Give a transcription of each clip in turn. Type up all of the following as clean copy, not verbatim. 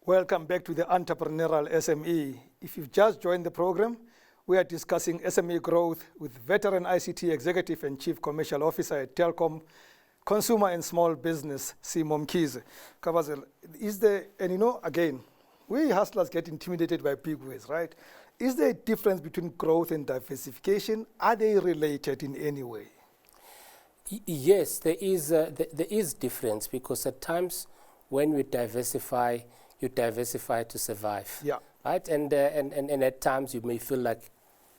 Welcome back to the Entrepreneurial SME. If you've just joined the program, we are discussing SME growth with veteran ICT Executive and Chief Commercial Officer at Telkom, Consumer and Small Business, Simo Mkhize. Kabazel, is there, and again, we hustlers get intimidated by big words, right? Is there a difference between growth and diversification? Are they related in any way? Yes, there is difference, because at times when we diversify, you diversify to survive. Yeah. Right? And at times you may feel like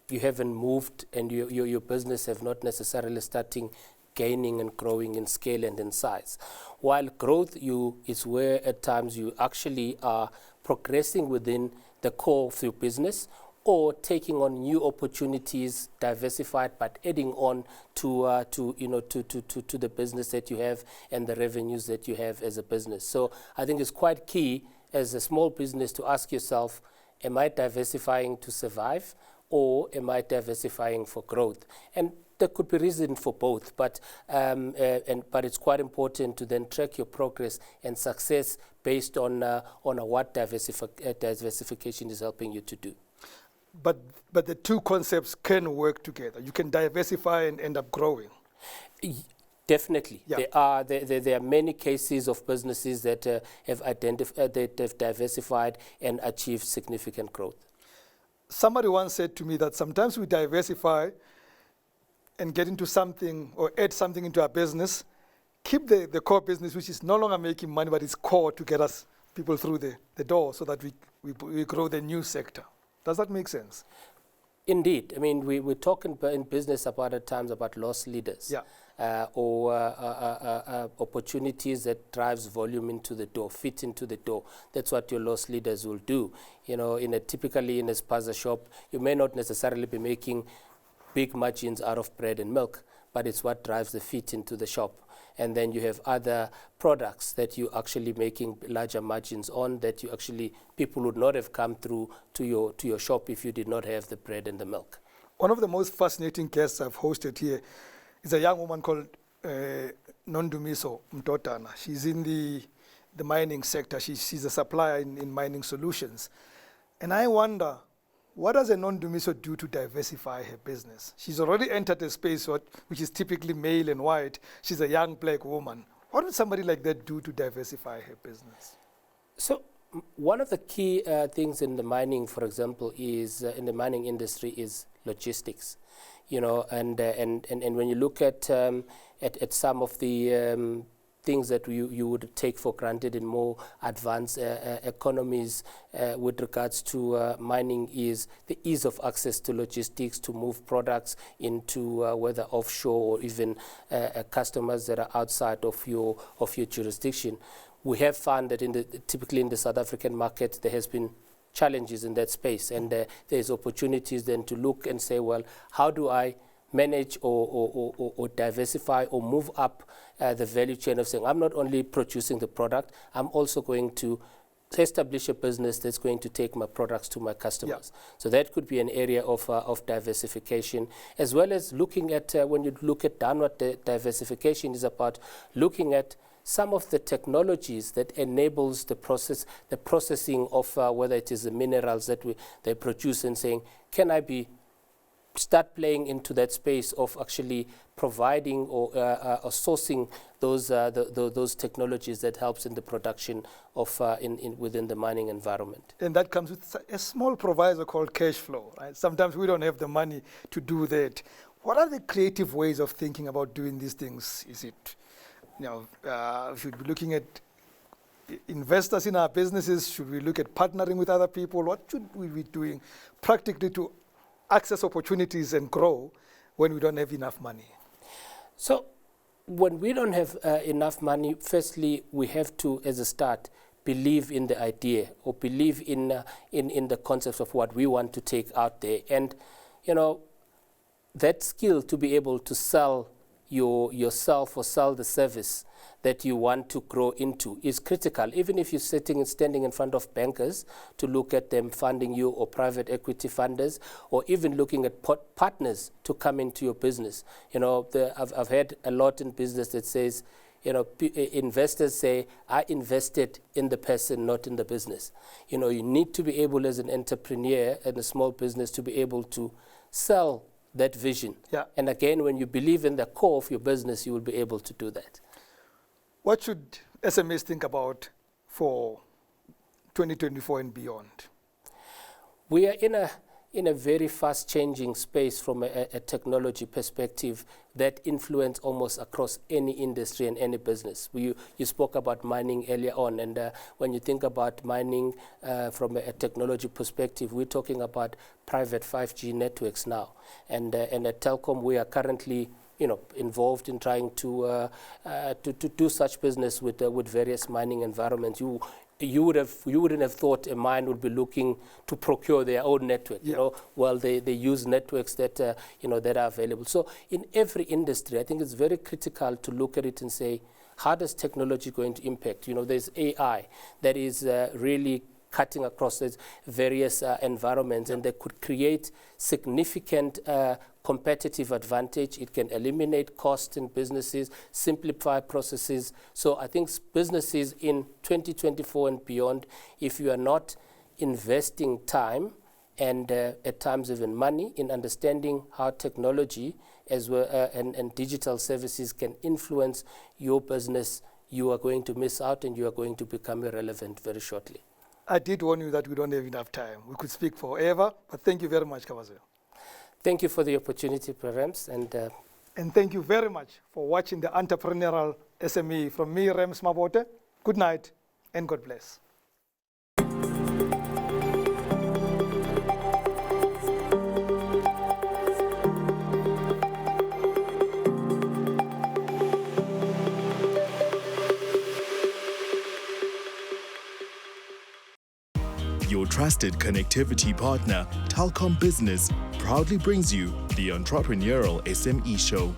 you haven't moved and your business have not necessarily starting gaining and growing in scale and in size. While growth is where at times you actually are progressing within the core of your business, or taking on new opportunities, diversified, but adding on to the business that you have and the revenues that you have as a business. So I think it's quite key as a small business to ask yourself, am I diversifying to survive, or am I diversifying for growth? And there could be reason for both, but it's quite important to then track your progress and success based on what diversification is helping you to do. But the two concepts can work together. You can diversify and end up growing. Definitely. Yeah. There are many cases of businesses that have diversified and achieved significant growth. Somebody once said to me that sometimes we diversify and get into something or add something into our business, keep the core business, which is no longer making money, but it's core to get us people through the door so that we grow the new sector. Does that make sense? Indeed. I mean, we're talking in business at times about loss leaders. Yeah. Or opportunities that drives volume into the door, fit into the door. That's what your loss leaders will do. Typically in a spaza shop, you may not necessarily be making big margins out of bread and milk, but it's what drives the fit into the shop. And then you have other products that you're actually making larger margins on, that people would not have come through to your shop if you did not have the bread and the milk. One of the most fascinating guests I've hosted here is a young woman called Nondumiso Mtotana. She's in the mining sector. She's a supplier in mining solutions. And I wonder, what does a Nondumiso do to diversify her business? She's already entered a space which is typically male and white. She's a young black woman. What would somebody like that do to diversify her business? So one of the key things in the mining, for example, is in the mining industry is logistics. And when you look at some of the things that you would take for granted in more advanced economies with regards to mining, is the ease of access to logistics to move products into whether offshore or even customers that are outside of your jurisdiction. We have found that typically in the South African market there has been challenges in that space, and there's opportunities then to look and say, well, how do I manage or diversify or move up the value chain of saying, I'm not only producing the product, I'm also going to establish a business that's going to take my products to my customers. Yeah. So that could be an area of diversification, as well as looking at, when you look at downward diversification, is about looking at some of the technologies that enables the processing of whether it is the minerals that they produce, and saying, can I start playing into that space of actually providing or sourcing those technologies that helps in the production of within the mining environment. And that comes with a small proviso called cash flow, right? Sometimes we don't have the money to do that. What are the creative ways of thinking about doing these things? Is it, should we be looking at investors in our businesses? Should we look at partnering with other people? What should we be doing practically to access opportunities and grow when we don't have enough money? So when we don't have enough money, firstly, we have to, as a start, believe in the idea or believe in the concepts of what we want to take out there. And, that skill to be able to sell yourself or sell the service that you want to grow into is critical. Even if you're standing in front of bankers to look at them funding you, or private equity funders, or even looking at partners to come into your business. I've had a lot in business that says, investors say, I invested in the person, not in the business. You need to be able as an entrepreneur and a small business to be able to sell that vision. Yeah. And again, when you believe in the core of your business, you will be able to do that. What should SMEs think about for 2024 and beyond? We are in a very fast-changing space from a technology perspective that influence almost across any industry and any business. You spoke about mining earlier on, and when you think about mining from a technology perspective, we're talking about private 5G networks now. And at Telkom, we are currently involved in trying to do such business with various mining environments. You wouldn't have thought a mine would be looking to procure their own network. Yeah. Well, they use networks that that are available. So in every industry, I think it's very critical to look at it and say, how does technology going to impact? There's AI that is really cutting across these various environments, and that could create significant competitive advantage. It can eliminate costs in businesses, simplify processes. So I think businesses in 2024 and beyond, if you are not investing time and at times even money in understanding how technology as well and digital services can influence your business, you are going to miss out and you are going to become irrelevant very shortly. I did warn you that we don't have enough time. We could speak forever, but thank you very much, Kabazwe. Thank you for the opportunity, Rams. And thank you very much for watching the Entrepreneurial SME. From me, Rams Mabote, good night and God bless. Your trusted connectivity partner, Telkom Business, proudly brings you the Entrepreneurial SME Show.